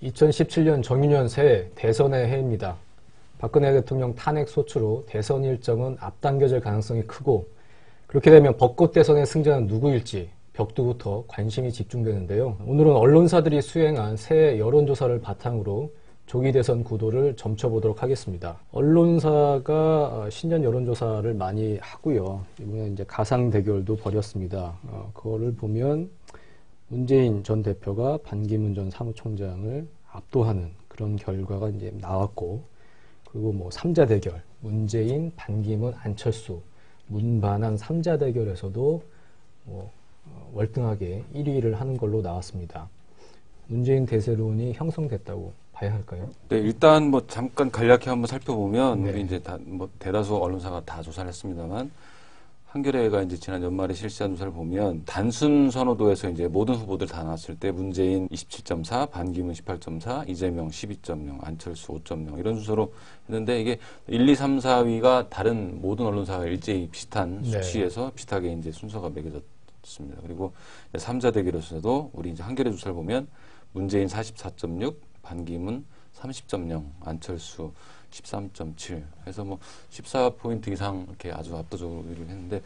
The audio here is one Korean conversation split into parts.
2017년 정유년 새해 대선의 해입니다. 박근혜 대통령 탄핵 소추로 대선 일정은 앞당겨질 가능성이 크고 그렇게 되면 벚꽃 대선의 승자는 누구일지 벽두부터 관심이 집중되는데요. 오늘은 언론사들이 수행한 새해 여론조사를 바탕으로 조기 대선 구도를 점쳐보도록 하겠습니다. 언론사가 신년 여론조사를 많이 하고요. 이번에 이제 가상 대결도 벌였습니다. 그거를 보면 문재인 전 대표가 반기문 전 사무총장을 압도하는 그런 결과가 이제 나왔고, 그리고 뭐 3자 대결, 문재인, 반기문, 안철수, 문반한 3자 대결에서도 뭐 월등하게 1위를 하는 걸로 나왔습니다. 문재인 대세론이 형성됐다고 봐야 할까요? 네, 일단 뭐 잠깐 간략히 한번 살펴보면 네. 우리 이제 뭐 대다수 언론사가 다 조사를 했습니다만 한겨레가 이제 지난 연말에 실시한 조사를 보면 단순 선호도에서 이제 모든 후보들 다 나왔을 때 문재인 27.4, 반기문 18.4, 이재명 12.0, 안철수 5.0 이런 순서로 했는데 이게 1, 2, 3, 4위가 다른 모든 언론사가 일제히 비슷한 네. 수치에서 비슷하게 이제 순서가 매겨졌습니다. 그리고 3자 대결에서도 우리 이제 한겨레 조사를 보면 문재인 44.6, 반기문 30.0, 안철수 13.7 해서 뭐 14포인트 이상 이렇게 아주 압도적으로 우위를 했는데,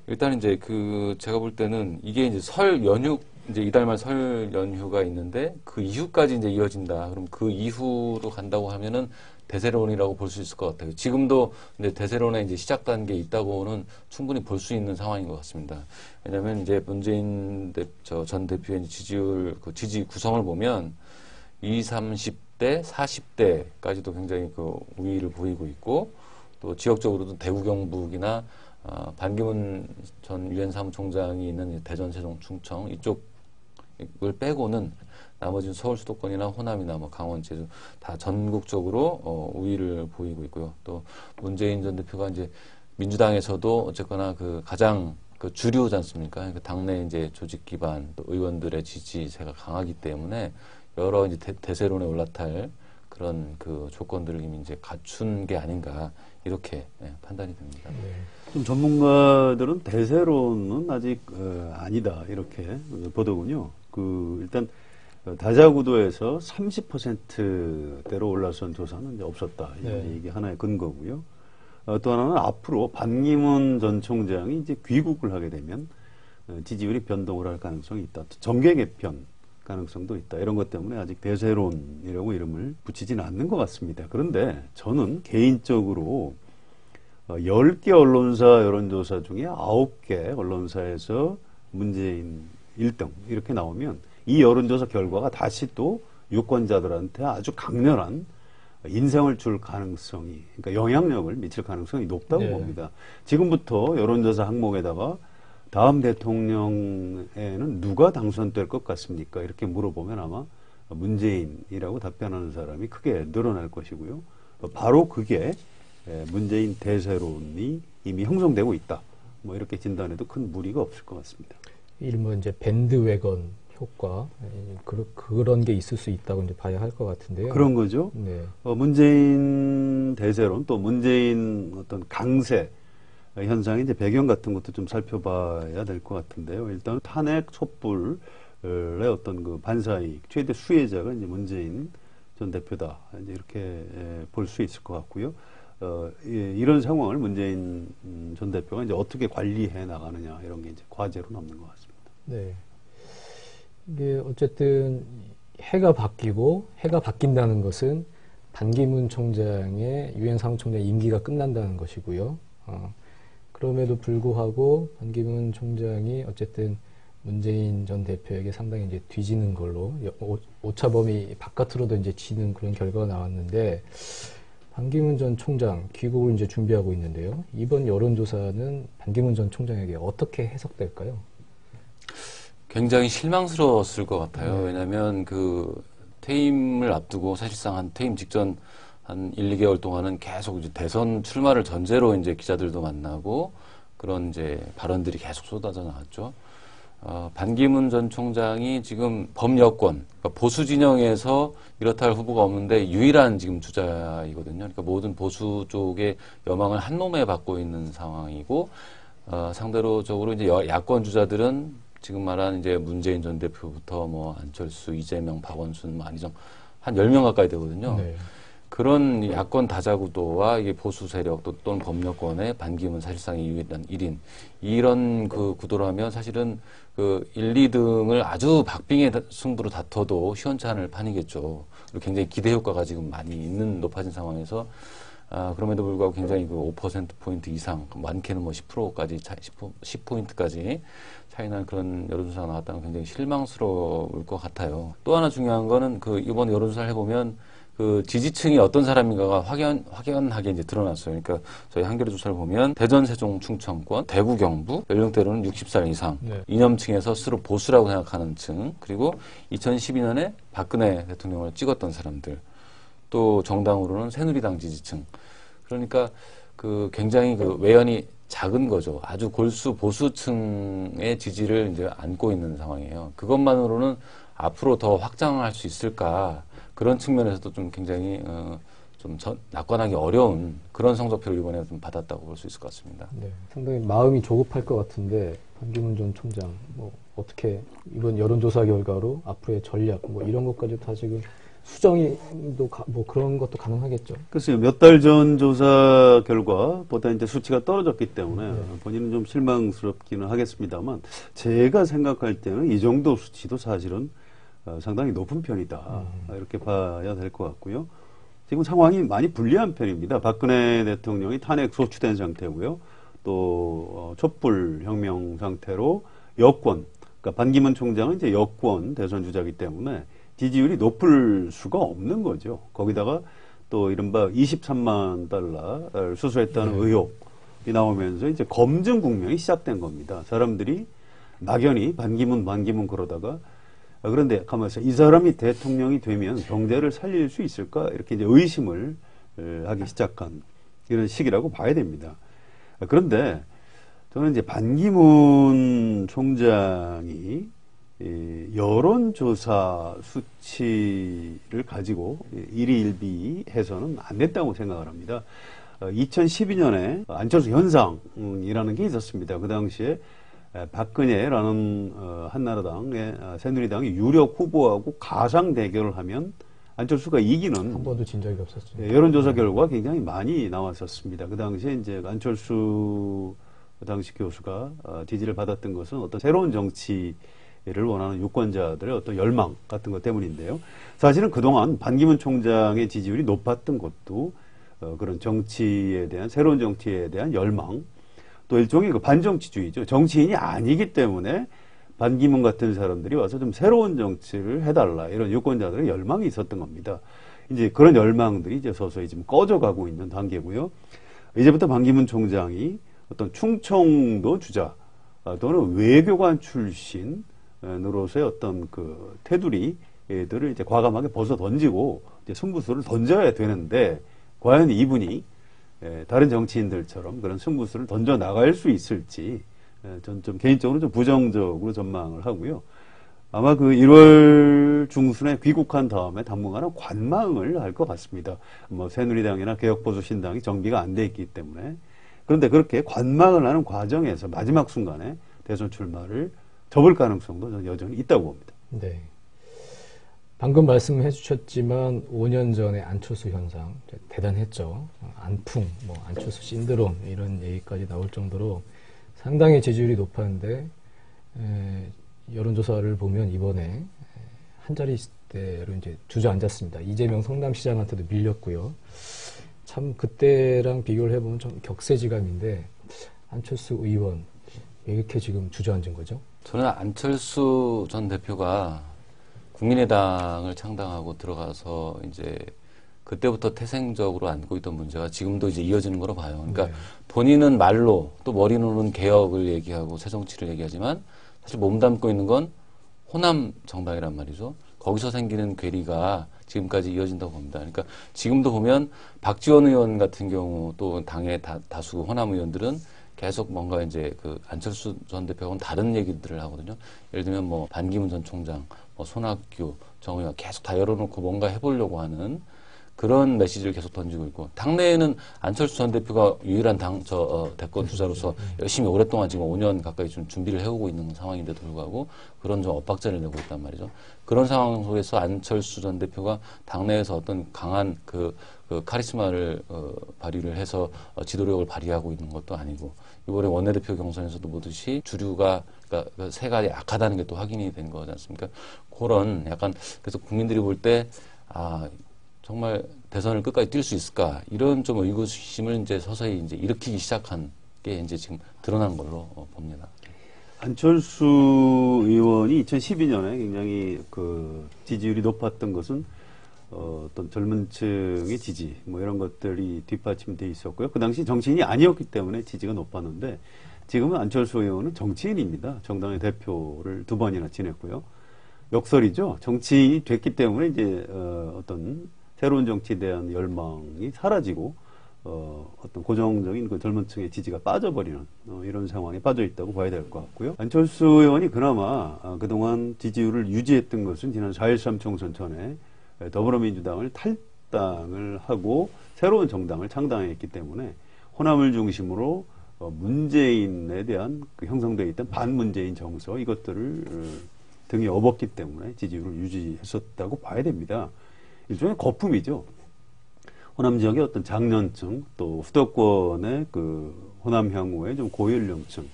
일단 이제 그 제가 볼 때는 이게 이제 설 연휴, 이제 이달 말 설 연휴가 있는데 그 이후까지 이제 이어진다. 그럼 그 이후로 간다고 하면은 대세론이라고 볼 수 있을 것 같아요. 지금도 이제 대세론의 이제 시작 단계에 있다고는 충분히 볼 수 있는 상황인 것 같습니다. 왜냐하면 이제 문재인 전 대표의 지지율, 그 지지 구성을 보면 20, 30대, 40대까지도 굉장히 그 우위를 보이고 있고, 또 지역적으로도 대구 경북이나 반기문 전 유엔 사무총장이 있는 대전, 세종, 충청 이쪽을 빼고는 나머지는 서울 수도권이나 호남이나 뭐 강원, 제주 다 전국적으로 우위를 보이고 있고요. 또 문재인 전 대표가 이제 민주당에서도 어쨌거나 그 가장 그 주류지 않습니까? 그러니까 당내 이제 조직 기반 또 의원들의 지지세가 강하기 때문에 여러 이제 대세론에 올라탈 그런 그 조건들을 이미 이제 갖춘 게 아닌가 이렇게 판단이 됩니다. 네. 좀 전문가들은 대세론은 아직 아니다 이렇게 보더군요. 일단 다자구도에서 30%대로 올라선 조사는 이제 없었다. 네. 이게 하나의 근거고요. 또 하나는 앞으로 반기문 전 총장이 이제 귀국을 하게 되면 지지율이 변동을 할 가능성이 있다. 정계 개편 가능성도 있다. 이런 것 때문에 아직 대세론이라고 이름을 붙이지는 않는 것 같습니다. 그런데 저는 개인적으로 10개 언론사 여론조사 중에 9개 언론사에서 문재인 1등 이렇게 나오면 이 여론조사 결과가 다시 또 유권자들한테 아주 강렬한 인상을 줄 가능성이, 그러니까 영향력을 미칠 가능성이 높다고 네. 봅니다. 지금부터 여론조사 항목에다가 다음 대통령에는 누가 당선될 것 같습니까? 이렇게 물어보면 아마 문재인이라고 답변하는 사람이 크게 늘어날 것이고요. 바로 그게 문재인 대세론이 이미 형성되고 있다. 뭐 이렇게 진단해도 큰 무리가 없을 것 같습니다. 일뭐 이제 밴드웨건 효과 그런 게 있을 수 있다고 이제 봐야 할 것 같은데요. 그런 거죠. 네. 문재인 대세론 또 문재인 어떤 강세 현상의 이제 배경 같은 것도 좀 살펴봐야 될 것 같은데요. 일단 탄핵 촛불의 어떤 그 반사이익 최대 수혜자가 이제 문재인 전 대표다. 이제 이렇게 볼 수 있을 것 같고요. 이런 상황을 문재인 전 대표가 이제 어떻게 관리해 나가느냐 이런 게 이제 과제로 남는 것 같습니다. 네. 이게 어쨌든 해가 바뀐다는 것은 반기문 총장의 유엔 사무총장 임기가 끝난다는 것이고요. 그럼에도 불구하고 반기문 총장이 어쨌든 문재인 전 대표에게 상당히 이제 뒤지는 걸로 오차범위 바깥으로도 이제 지는 그런 결과가 나왔는데, 반기문 전 총장 귀국을 이제 준비하고 있는데요. 이번 여론조사는 반기문 전 총장에게 어떻게 해석될까요? 굉장히 실망스러웠을 것 같아요. 네. 왜냐하면 그 퇴임을 앞두고 사실상 한 퇴임 직전 한 1, 2개월 동안은 계속 이제 대선 출마를 전제로 이제 기자들도 만나고 그런 이제 발언들이 계속 쏟아져 나왔죠. 반기문 전 총장이 지금 범여권, 그러니까 보수 진영에서 이렇다 할 후보가 없는데 유일한 지금 주자이거든요. 그러니까 모든 보수 쪽의 여망을 한 몸에 받고 있는 상황이고, 상대적으로 이제 야권 주자들은 지금 말한 이제 문재인 전 대표부터 뭐 안철수, 이재명, 박원순, 뭐 안희정 한 10명 가까이 되거든요. 네. 그런 야권 다자구도와 이게 보수 세력 또는 법률권의 반기문 사실상 1인 이런 그 구도라면 사실은 그 1, 2등을 아주 박빙의 승부로 다퉈도 시원찮을 판이겠죠. 그리고 굉장히 기대 효과가 지금 많이 있는 높아진 상황에서 그럼에도 불구하고 굉장히 그 5%포인트 이상, 많게는 뭐 10%까지 10포인트까지 차이나는 그런 여론조사가 나왔다는 굉장히 실망스러울 것 같아요. 또 하나 중요한 거는 그 이번 여론조사를 해보면 그 지지층이 어떤 사람인가가 확연하게 이제 드러났어요. 그러니까 저희 한겨레 조사를 보면 대전, 세종, 충청권, 대구, 경북, 연령대로는 60살 이상, 네. 이념층에서 스스로 보수라고 생각하는 층, 그리고 2012년에 박근혜 대통령을 찍었던 사람들, 또 정당으로는 새누리당 지지층. 그러니까 그 굉장히 그 외연이 작은 거죠. 아주 골수 보수층의 지지를 이제 안고 있는 상황이에요. 그것만으로는 앞으로 더 확장할 수 있을까? 그런 측면에서도 좀 굉장히 낙관하기 어려운 그런 성적표를 이번에 좀 받았다고 볼 수 있을 것 같습니다. 네, 상당히 마음이 조급할 것 같은데 반기문 전 총장 뭐 어떻게 이번 여론조사 결과로 앞으로의 전략 뭐 이런 것까지 다 지금 수정이도 뭐 그런 것도 가능하겠죠. 글쎄요, 몇 달 전 조사 결과보다 이제 수치가 떨어졌기 때문에 본인은 좀 실망스럽기는 하겠습니다만 제가 생각할 때는 이 정도 수치도 사실은 상당히 높은 편이다. 이렇게 봐야 될 것 같고요. 지금 상황이 많이 불리한 편입니다. 박근혜 대통령이 탄핵 소추된 상태고요. 또 촛불 혁명 상태로 여권, 그러니까 반기문 총장은 이제 여권 대선 주자이기 때문에 지지율이 높을 수가 없는 거죠. 거기다가 또 이른바 23만 달러를 수수했다는 의혹이 나오면서 이제 검증 국면이 시작된 겁니다. 사람들이 막연히 반기문 그러다가 그런데 가만있어 이 사람이 대통령이 되면 경제를 살릴 수 있을까 이렇게 이제 의심을 하기 시작한 이런 시기라고 봐야 됩니다. 그런데 저는 이제 반기문 총장이 여론조사 수치를 가지고 일희일비해서는 안 됐다고 생각을 합니다. 2012년에 안철수 현상이라는 게 있었습니다. 그 당시에 박근혜라는 한나라당의 새누리당이 유력 후보하고 가상 대결을 하면 안철수가 이기는 한 번도 진 적이 없었죠. 여론조사 결과가 굉장히 많이 나왔었습니다. 그 당시에 이제 안철수 당시 교수가 지지를 받았던 것은 어떤 새로운 정치를 원하는 유권자들의 어떤 열망 같은 것 때문인데요. 사실은 그동안 반기문 총장의 지지율이 높았던 것도 그런 정치에 대한 새로운 정치에 대한 열망 또 일종의 그 반정치주의죠. 정치인이 아니기 때문에 반기문 같은 사람들이 와서 좀 새로운 정치를 해달라 이런 유권자들의 열망이 있었던 겁니다. 이제 그런 열망들이 이제 서서히 지금 꺼져가고 있는 단계고요. 이제부터 반기문 총장이 어떤 충청도 주자 또는 외교관 출신으로서의 어떤 그 테두리들을 이제 과감하게 벗어 던지고 이제 승부수를 던져야 되는데 과연 이분이 다른 정치인들처럼 그런 승부수를 던져 나갈 수 있을지 전 좀 개인적으로 좀 부정적으로 전망을 하고요. 아마 그 1월 중순에 귀국한 다음에 당분간은 관망을 할 것 같습니다. 뭐 새누리당이나 개혁보수신당이 정비가 안 돼 있기 때문에 그런데 그렇게 관망을 하는 과정에서 마지막 순간에 대선 출마를 접을 가능성도 저는 여전히 있다고 봅니다. 네. 방금 말씀해 주셨지만 5년 전에 안철수 현상 대단했죠. 안풍, 뭐 안철수 신드롬 이런 얘기까지 나올 정도로 상당히 지지율이 높았는데 여론조사를 보면 이번에 한 자릿대로 이제 주저앉았습니다. 이재명 성남시장한테도 밀렸고요. 참 그때랑 비교를 해보면 좀 격세지감인데 안철수 의원 왜 이렇게 지금 주저앉은 거죠? 저는 안철수 전 대표가 국민의당을 창당하고 들어가서 이제 그때부터 태생적으로 안고 있던 문제가 지금도 이제 이어지는 거로 봐요. 그러니까 네. 본인은 말로 또 머리로는 개혁을 얘기하고 새정치를 얘기하지만 사실 몸담고 있는 건 호남 정당이란 말이죠. 거기서 생기는 괴리가 지금까지 이어진다고 봅니다. 그러니까 지금도 보면 박지원 의원 같은 경우 또 당의 다수 호남 의원들은 계속 뭔가 이제 그 안철수 전 대표하고는 다른 얘기들을 하거든요. 예를 들면 뭐 반기문 전 총장, 뭐 손학규, 정의와 계속 다 열어놓고 뭔가 해보려고 하는 그런 메시지를 계속 던지고 있고, 당내에는 안철수 전 대표가 유일한 대권 주자로서 열심히 오랫동안 지금 5년 가까이 좀 준비를 해오고 있는 상황인데도 불구하고 그런 좀 엇박자를 내고 있단 말이죠. 그런 상황 속에서 안철수 전 대표가 당내에서 어떤 강한 그 카리스마를 발휘를 해서 지도력을 발휘하고 있는 것도 아니고, 이번에 원내대표 경선에서도 보듯이 주류가 그러니까 세가 약하다는 게 또 확인이 된 거지 않습니까? 그런 약간 그래서 국민들이 볼 때 정말 대선을 끝까지 뛸 수 있을까? 이런 좀 의구심을 이제 서서히 이제 일으키기 시작한 게 이제 지금 드러난 걸로 봅니다. 안철수 의원이 2012년에 굉장히 그 지지율이 높았던 것은 어떤 젊은 층의 지지 뭐 이런 것들이 뒷받침돼 있었고요. 그 당시 정치인이 아니었기 때문에 지지가 높았는데, 지금은 안철수 의원은 정치인입니다. 정당의 대표를 2번이나 지냈고요. 역설이죠. 정치인이 됐기 때문에 이제 어떤 새로운 정치에 대한 열망이 사라지고 어떤 고정적인 그 젊은 층의 지지가 빠져버리는 이런 상황에 빠져 있다고 봐야 될 것 같고요. 안철수 의원이 그나마 그동안 지지율을 유지했던 것은 지난 4.13 총선 전에 더불어민주당을 탈당을 하고 새로운 정당을 창당했기 때문에 호남을 중심으로 문재인에 대한 그 형성되어 있던 반문재인 정서, 이것들을 등에 업었기 때문에 지지율을 유지했었다고 봐야 됩니다. 일종의 거품이죠. 호남 지역의 어떤 장년층, 또 수도권의 그 호남 향후의 좀 고연령층,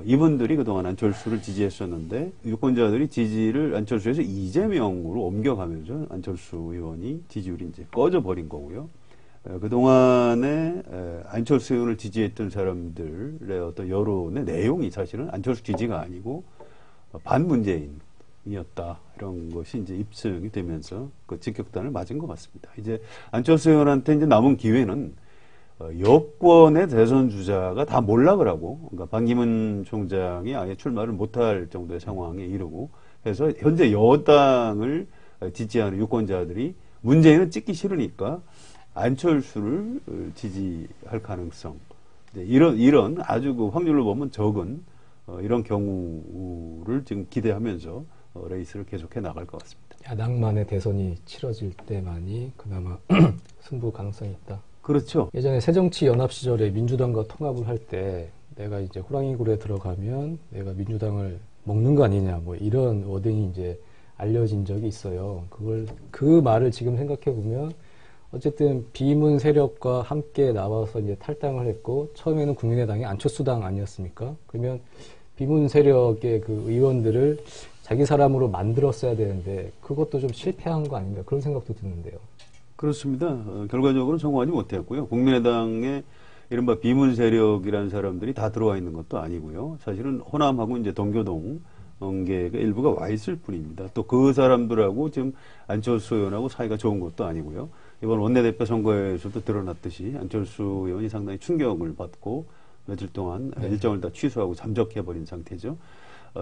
이분들이 그동안 안철수를 지지했었는데, 유권자들이 지지를 안철수에서 이재명으로 옮겨가면서 안철수 의원이 지지율이 이제 꺼져버린 거고요. 그동안에 안철수 의원을 지지했던 사람들의 어떤 여론의 내용이 사실은 안철수 지지가 아니고 반문재인이었다, 이런 것이 이제 입증이 되면서 그 직격탄을 맞은 것 같습니다. 이제 안철수 의원한테 이제 남은 기회는 여권의 대선 주자가 다 몰락을 하고, 그러니까 반기문 총장이 아예 출마를 못할 정도의 상황에 이르고 해서 현재 여당을 지지하는 유권자들이 문재인은 찍기 싫으니까 안철수를 지지할 가능성, 이런 아주 그 확률로 보면 적은 이런 경우를 지금 기대하면서 레이스를 계속해 나갈 것 같습니다. 야당만의 대선이 치러질 때만이 그나마 승부 가능성이 있다. 그렇죠. 예전에 새정치연합 시절에 민주당과 통합을 할 때 내가 이제 호랑이굴에 들어가면 내가 민주당을 먹는 거 아니냐, 뭐 이런 워딩이 이제 알려진 적이 있어요. 그 말을 지금 생각해 보면 어쨌든 비문 세력과 함께 나와서 이제 탈당을 했고, 처음에는 국민의당이 안철수당 아니었습니까? 그러면 비문 세력의 그 의원들을 자기 사람으로 만들었어야 되는데 그것도 좀 실패한 거 아닌가, 그런 생각도 드는데요. 그렇습니다. 결과적으로 성공하지 못했고요. 국민의당의 이른바 비문 세력이라는 사람들이 다 들어와 있는 것도 아니고요. 사실은 호남하고 이제 동교동 계 일부가 와 있을 뿐입니다. 또 그 사람들하고 지금 안철수 의원하고 사이가 좋은 것도 아니고요. 이번 원내대표 선거에서도 드러났듯이 안철수 의원이 상당히 충격을 받고 며칠 동안 일정을 다 취소하고 잠적해버린 상태죠.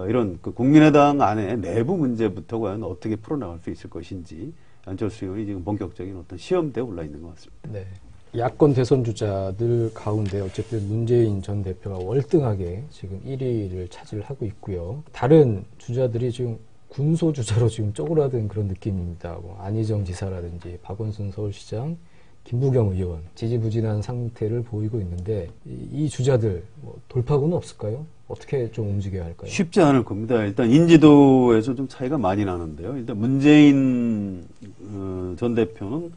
이런 그 국민의당 안에 내부 문제부터 과연 어떻게 풀어나갈 수 있을 것인지 안철수 의원이 지금 본격적인 어떤 시험대에 올라 있는 것 같습니다. 네. 야권 대선 주자들 가운데 어쨌든 문재인 전 대표가 월등하게 지금 1위를 차지하고 있고요. 다른 주자들이 지금 군소 주자로 지금 쪼그라든 그런 느낌입니다. 뭐 안희정 지사라든지 박원순 서울시장, 김부겸 의원 지지부진한 상태를 보이고 있는데, 이 주자들 뭐 돌파구는 없을까요? 어떻게 좀 움직여야 할까요? 쉽지 않을 겁니다. 일단 인지도에서 좀 차이가 많이 나는데요. 일단 문재인 전 대표는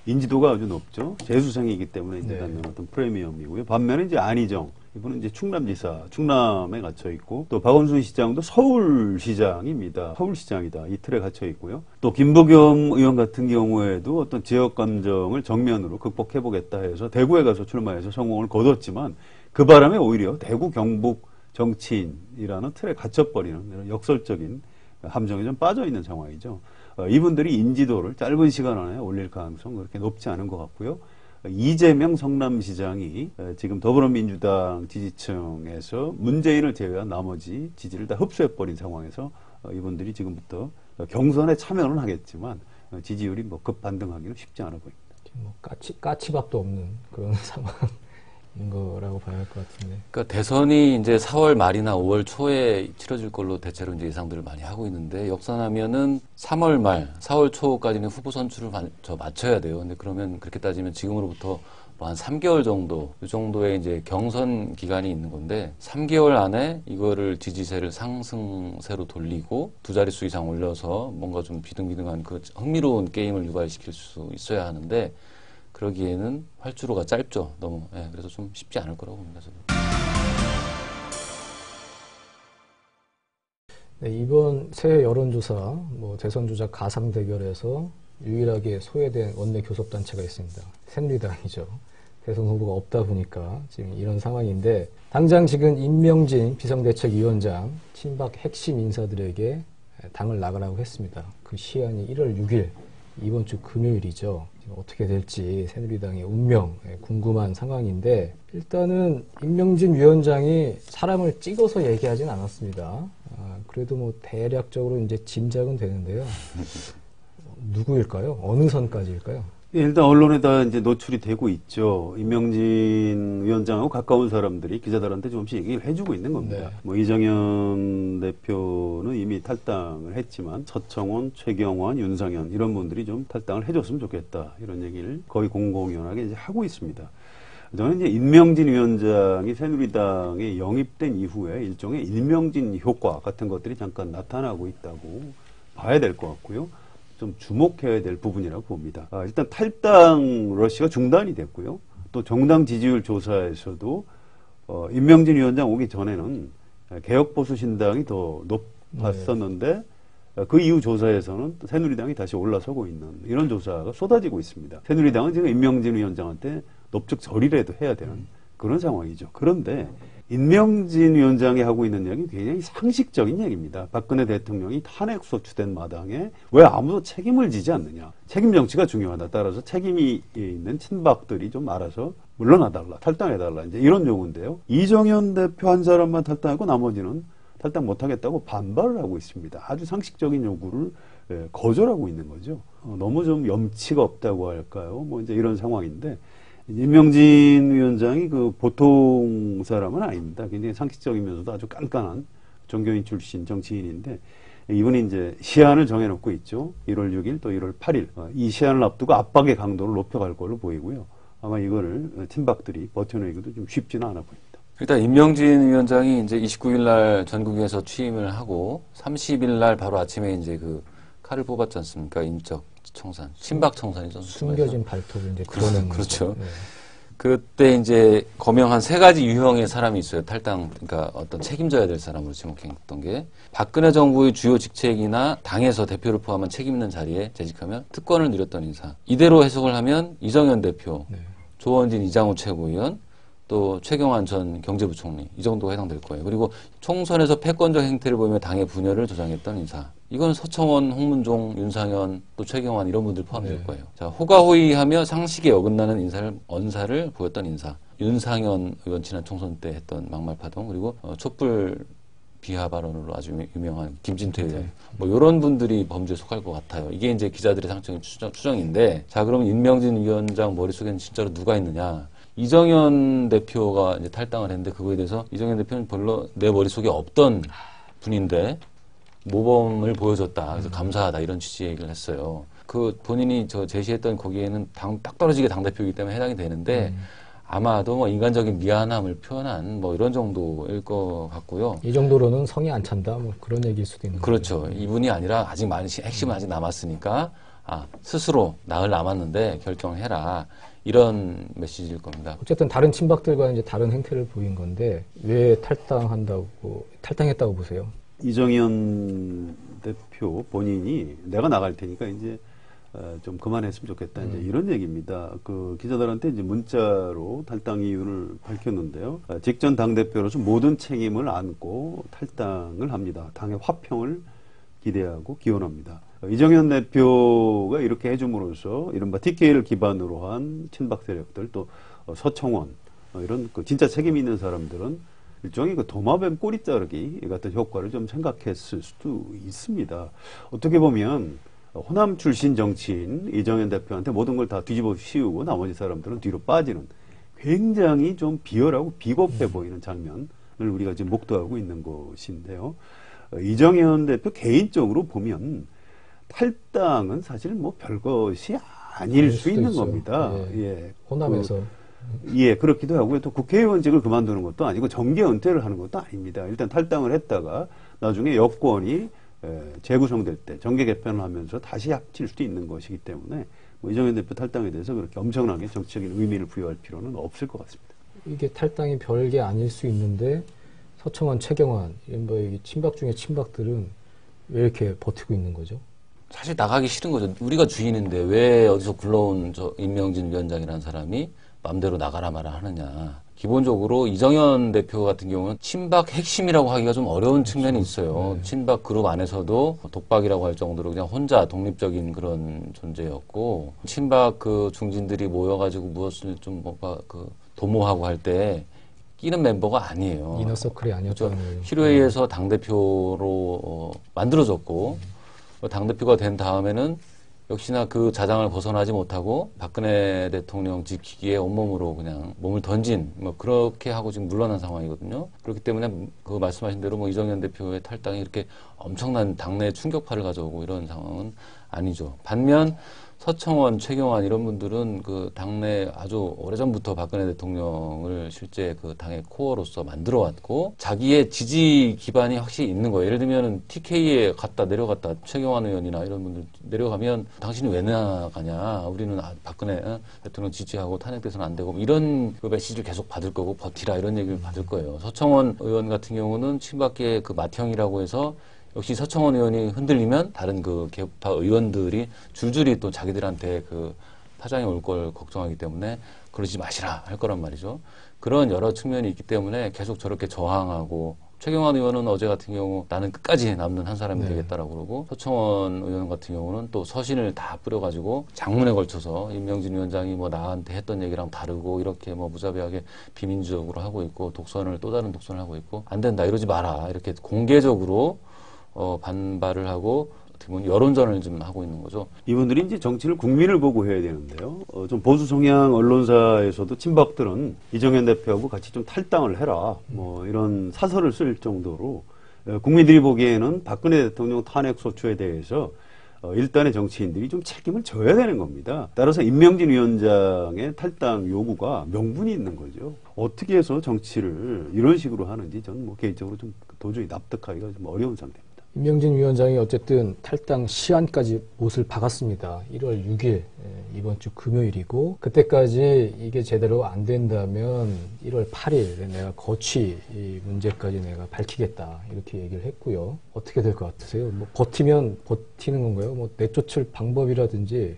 인지도가 아주 높죠. 재수생이기 때문에 이제 갖는 어떤 프리미엄이고요. 반면에 이제 안희정, 이분은 이제 충남지사, 충남에 갇혀 있고, 또 박원순 시장도 서울시장입니다. 서울시장이다, 이 틀에 갇혀 있고요. 또 김부겸 의원 같은 경우에도 어떤 지역 감정을 정면으로 극복해보겠다 해서 대구에 가서 출마해서 성공을 거뒀지만, 그 바람에 오히려 대구 경북 정치인이라는 틀에 갇혀버리는 이런 역설적인 함정에 좀 빠져 있는 상황이죠. 이분들이 인지도를 짧은 시간 안에 올릴 가능성은 그렇게 높지 않은 것 같고요. 이재명 성남시장이 지금 더불어민주당 지지층에서 문재인을 제외한 나머지 지지를 다 흡수해버린 상황에서 이분들이 지금부터 경선에 참여는 하겠지만 지지율이 뭐 급반등하기는 쉽지 않아 보입니다. 뭐 까치밥도 없는 그런 상황인 거라고 봐야 할 것 같은데. 그러니까 대선이 이제 4월 말이나 5월 초에 치러질 걸로 대체로 이제 예상들을 많이 하고 있는데 역산하면은 3월 말, 4월 초까지는 후보 선출을 맞춰야 돼요. 근데 그러면 그렇게 따지면 지금으로부터 뭐 한 3개월 정도, 이 정도의 이제 경선 기간이 있는 건데 3개월 안에 이거를 지지세를 상승세로 돌리고 두 자릿수 이상 올려서 뭔가 좀 비등비등한 그 흥미로운 게임을 유발시킬 수 있어야 하는데 그러기에는 활주로가 짧죠. 너무. 예, 그래서 좀 쉽지 않을 거라고 봅니다. 저도. 네, 이번 새 여론조사, 대선 주자 가상 대결에서 유일하게 소외된 원내 교섭단체가 있습니다. 새누리당이죠. 대선 후보가 없다 보니까 지금 이런 상황인데, 당장 지금 임명진 비상대책위원장 친박 핵심 인사들에게 당을 나가라고 했습니다. 그 시한이 1월 6일, 이번 주 금요일이죠. 어떻게 될지 새누리당의 운명 궁금한 상황인데, 일단은 임명진 위원장이 사람을 찍어서 얘기하진 않았습니다. 그래도 대략적으로 이제 짐작은 되는데요. 누구일까요? 어느 선까지일까요? 예, 일단 언론에다 이제 노출이 되고 있죠. 임명진 위원장하고 가까운 사람들이 기자들한테 조금씩 얘기를 해주고 있는 겁니다. 네. 이정현 대표는 이미 탈당을 했지만 서청원, 최경환, 윤상현 이런 분들이 좀 탈당을 해줬으면 좋겠다 이런 얘기를 거의 공공연하게 이제 하고 있습니다. 저는 이제 임명진 위원장이 새누리당에 영입된 이후에 일종의 임명진 효과 같은 것들이 잠깐 나타나고 있다고 봐야 될 것 같고요. 좀 주목해야 될 부분이라고 봅니다. 일단 탈당 러시가 중단이 됐고요. 또 정당 지지율 조사에서도 임명진 위원장 오기 전에는 개혁보수신당이 더 높았었는데 그 이후 조사에서는 새누리당이 다시 올라서고 있는 이런 조사가 쏟아지고 있습니다. 새누리당은 지금 임명진 위원장한테 높적 절이라도 해야 되는 그런 상황이죠. 그런데 임명진 위원장이 하고 있는 이야기는 굉장히 상식적인 얘기입니다. 박근혜 대통령이 탄핵 소추된 마당에 왜 아무도 책임을 지지 않느냐. 책임 정치가 중요하다. 따라서 책임이 있는 친박들이 좀 알아서 물러나달라. 탈당해달라. 이제 이런 요구인데요. 이정현 대표 한 사람만 탈당하고 나머지는 탈당 못하겠다고 반발을 하고 있습니다. 아주 상식적인 요구를 거절하고 있는 거죠. 너무 좀 염치가 없다고 할까요? 이제 이런 상황인데 임명진 위원장이 그 보통 사람은 아닙니다. 굉장히 상식적이면서도 아주 깐깐한 종교인 출신 정치인인데 이분이 이제 시한을 정해놓고 있죠. 1월 6일 또 1월 8일. 이 시한을 앞두고 압박의 강도를 높여갈 걸로 보이고요. 아마 이거를 친박들이 버텨내기도 좀 쉽지는 않아 보입니다. 일단 임명진 위원장이 이제 29일 날 전국에서 취임을 하고 30일 날 바로 아침에 이제 그 칼을 뽑았지 않습니까? 인적 청산, 친박 청산이죠. 숨겨진 발톱을 이제 드러낸 그렇죠. 네. 그때 이제 거명한 세 가지 유형의 사람이 있어요. 탈당, 그러니까 어떤 책임져야 될 사람으로 지목했던 게 박근혜 정부의 주요 직책이나 당에서 대표를 포함한 책임 있는 자리에 재직하면 특권을 누렸던 인사. 이대로 해석을 하면 이정현 대표, 네. 조원진 이장우 최고위원, 또 최경환 전 경제부총리 이 정도가 해당될 거예요. 그리고 총선에서 패권적 행태를 보이며 당의 분열을 조장했던 인사. 이건 서청원, 홍문종, 윤상현, 또 최경환 이런 분들 포함될 거예요. 자, 호가호위하며 상식에 어긋나는 언사를 보였던 인사. 윤상현 의원 지난 총선 때 했던 막말파동, 그리고 촛불 비하 발언으로 아주 유명한 김진태 의원. 이런 분들이 범죄에 속할 것 같아요. 이게 이제 기자들의 상적인 추정인데, 자, 그러면 임명진 위원장 머릿속에는 진짜로 누가 있느냐? 이정현 대표가 이제 탈당을 했는데 그거에 대해서 이정현 대표는 별로 내 머릿속에 없던 분인데 모범을 보여줬다. 그래서 감사하다. 이런 취지의 얘기를 했어요. 그 본인이 제시했던 거기에는 딱 떨어지게 당대표이기 때문에 해당이 되는데 아마도 인간적인 미안함을 표현한 이런 정도일 것 같고요. 이 정도로는 성이 안 찬다. 그런 얘기일 수도 있는 거죠. 그렇죠. 이분이 아니라 아직 많은 핵심은 아직 남았으니까 스스로 나흘 남았는데 결정해라. 이런 메시지일 겁니다. 어쨌든 다른 친박들과 이제 다른 행태를 보인 건데 왜 탈당했다고 보세요? 이정현 대표 본인이 내가 나갈 테니까 이제 좀 그만했으면 좋겠다. 이제 이런 얘기입니다. 그 기자들한테 이제 문자로 탈당 이유를 밝혔는데요. 직전 당대표로서 모든 책임을 안고 탈당을 합니다. 당의 화평을 기대하고 기원합니다. 이정현 대표가 이렇게 해줌으로써 이른바 TK를 기반으로 한 친박 세력들 또 서청원 이런 진짜 책임 있는 사람들은 일종의 도마뱀 꼬리 자르기 같은 효과를 좀 생각했을 수도 있습니다. 어떻게 보면 호남 출신 정치인 이정현 대표한테 모든 걸 다 뒤집어 씌우고 나머지 사람들은 뒤로 빠지는 굉장히 좀 비열하고 비겁해 보이는 장면을 우리가 지금 목도하고 있는 것인데요. 이정현 대표 개인적으로 보면 탈당은 사실 뭐 별것이 아닐 수 있는 있죠. 겁니다. 예. 예. 호남에서 예, 그렇기도 하고요. 또 국회의원직을 그만두는 것도 아니고 정계 은퇴를 하는 것도 아닙니다. 일단 탈당을 했다가 나중에 여권이 재구성될 때 정계 개편을 하면서 다시 합칠 수도 있는 것이기 때문에 뭐 이정현 대표 탈당에 대해서 그렇게 엄청나게 정치적인 의미를 부여할 필요는 없을 것 같습니다. 이게 탈당이 별게 아닐 수 있는데 서청원, 최경환 이런 뭐 친박 중에 친박들은 왜 이렇게 버티고 있는 거죠? 사실 나가기 싫은 거죠. 우리가 주인인데 왜 어디서 굴러온 저 임명진 위원장이라는 사람이 마음대로 나가라 마라 하느냐. 기본적으로 이정현 대표 같은 경우는 친박 핵심이라고 하기가 좀 어려운 측면이 있어요. 네. 친박 그룹 안에서도 독박이라고 할 정도로 그냥 혼자 독립적인 그런 존재였고, 친박 그 중진들이 모여가지고 무엇을 좀 뭔가 그 도모하고 할 때 끼는 멤버가 아니에요. 이너서클이 아니었다는 거예요. 희로회에서 당대표로 만들어졌고, 당대표가 된 다음에는 역시나 그 자장을 벗어나지 못하고 박근혜 대통령 지키기에 온몸으로 그냥 몸을 던진 뭐 그렇게 하고 지금 물러난 상황이거든요. 그렇기 때문에 그 말씀하신 대로 뭐 이정현 대표의 탈당이 이렇게 엄청난 당내 충격파를 가져오고 이런 상황은 아니죠. 반면 서청원, 최경환 이런 분들은 그 당내 아주 오래전부터 박근혜 대통령을 실제 그 당의 코어로서 만들어 왔고 자기의 지지 기반이 확실히 있는 거예요. 예를 들면 TK에 갔다 내려갔다 최경환 의원이나 이런 분들 내려가면 당신이 왜 나가냐. 우리는 박근혜 대통령 지지하고 탄핵돼서는 안 되고 이런 그 메시지를 계속 받을 거고 버티라 이런 얘기를 받을 거예요. 서청원 의원 같은 경우는 친박계 그 맏형이라고 해서 역시 서청원 의원이 흔들리면 다른 그 개파 의원들이 줄줄이 또 자기들한테 그 파장이 올 걸 걱정하기 때문에 그러지 마시라 할 거란 말이죠. 그런 여러 측면이 있기 때문에 계속 저렇게 저항하고 최경환 의원은 어제 같은 경우 나는 끝까지 남는 한 사람이 네. 되겠다라고 그러고 서청원 의원 같은 경우는 또 서신을 다 뿌려가지고 장문에 걸쳐서 임명진 위원장이 뭐 나한테 했던 얘기랑 다르고 이렇게 뭐 무자비하게 비민주적으로 하고 있고 독선을 또 다른 독선을 하고 있고 안 된다 이러지 마라 이렇게 공개적으로 반발을 하고 어떻게 보면 여론전을 좀 하고 있는 거죠. 이분들이 이제 정치를 국민을 보고 해야 되는데요. 좀 보수 성향 언론사에서도 친박들은 이정현 대표하고 같이 좀 탈당을 해라. 뭐 이런 사설을 쓸 정도로 국민들이 보기에는 박근혜 대통령 탄핵 소추에 대해서 일단의 정치인들이 좀 책임을 져야 되는 겁니다. 따라서 임명진 위원장의 탈당 요구가 명분이 있는 거죠. 어떻게 해서 정치를 이런 식으로 하는지 저는 뭐 개인적으로 좀 도저히 납득하기가 좀 어려운 상태입니다. 임명진 위원장이 어쨌든 탈당 시한까지 못을 박았습니다. 1월 6일 이번 주 금요일이고 그때까지 이게 제대로 안 된다면 1월 8일 내가 거취 이 문제까지 내가 밝히겠다 이렇게 얘기를 했고요. 어떻게 될 것 같으세요? 뭐 버티면 버티는 건가요? 뭐 내쫓을 방법이라든지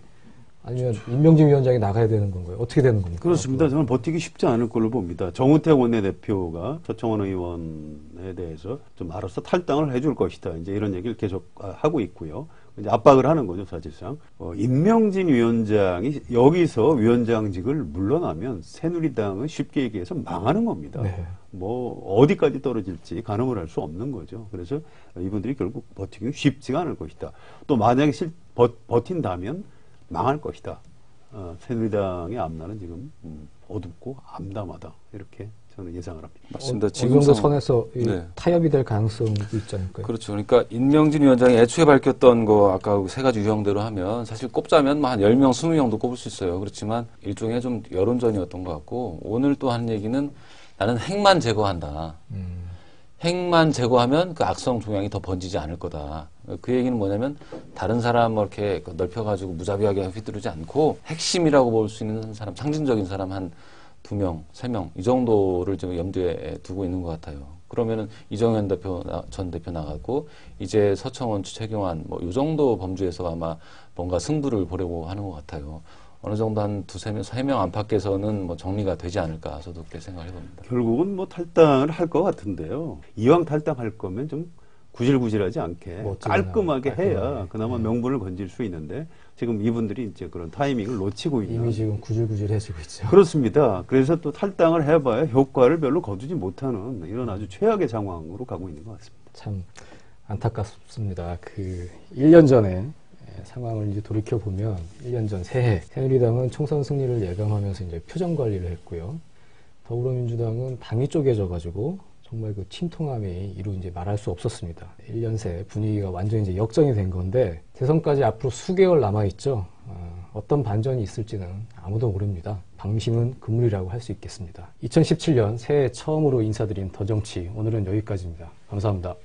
아니면 임명진 위원장이 나가야 되는 건가요? 어떻게 되는 겁니까? 그렇습니다. 저는 버티기 쉽지 않을 걸로 봅니다. 정우택 원내대표가 서청원 의원에 대해서 좀 알아서 탈당을 해줄 것이다. 이제 이런 얘기를 계속 하고 있고요. 이제 압박을 하는 거죠, 사실상. 임명진 위원장이 여기서 위원장직을 물러나면 새누리당은 쉽게 얘기해서 망하는 겁니다. 네. 뭐 어디까지 떨어질지 가늠을 할 수 없는 거죠. 그래서 이분들이 결국 버티기 쉽지가 않을 것이다. 또 만약에 버틴다면 망할 것이다. 새누리당의 앞날은 지금 어둡고 암담하다. 이렇게 저는 예상을 합니다. 맞습니다. 어느 정도 상황- 선에서 이 네. 타협이 될 가능성도 있지 않을까요? 그렇죠. 그러니까 임명진 위원장이 애초에 밝혔던 거 아까 세 가지 유형대로 하면 사실 꼽자면 뭐 한 10명, 20명도 꼽을 수 있어요. 그렇지만 일종의 좀 여론전이었던 것 같고 오늘 또 한 얘기는 나는 핵만 제거한다. 핵만 제거하면 그 악성 종양이 더 번지지 않을 거다. 그 얘기는 뭐냐면 다른 사람 뭐 이렇게 넓혀가지고 무자비하게 휘두르지 않고 핵심이라고 볼 수 있는 사람, 상징적인 사람 한 2명, 3명 이 정도를 좀 염두에 두고 있는 것 같아요. 그러면은 이정현 전 대표 나가고 이제 서청원, 최경환 뭐 이 정도 범주에서 아마 뭔가 승부를 보려고 하는 것 같아요. 어느 정도 한 2-3명, 3명 안팎에서는 뭐 정리가 되지 않을까 저도 그렇게 생각을 해봅니다. 결국은 뭐 탈당을 할 것 같은데요. 이왕 탈당할 거면 좀 구질구질하지 않게 멋지게 깔끔하게 해야 깔끔하게. 그나마 명분을 건질 수 있는데 지금 이분들이 이제 그런 타이밍을 놓치고 있는. 이미 지금 구질구질해지고 있죠. 그렇습니다. 그래서 또 탈당을 해봐야 효과를 별로 거두지 못하는 이런 아주 최악의 상황으로 가고 있는 것 같습니다. 참 안타깝습니다. 그 1년 전에 상황을 이제 돌이켜 보면 1년 전 새해 새누리당은 총선 승리를 예감하면서 이제 표정 관리를 했고요. 더불어민주당은 당이 쪼개져가지고 정말 그 침통함이 이루 이제 말할 수 없었습니다. 1년 새 분위기가 완전히 이제 역전이 된 건데 대선까지 앞으로 수개월 남아있죠. 어떤 반전이 있을지는 아무도 모릅니다. 방심은 금물이라고 할 수 있겠습니다. 2017년 새해 처음으로 인사드린 더정치 오늘은 여기까지입니다. 감사합니다.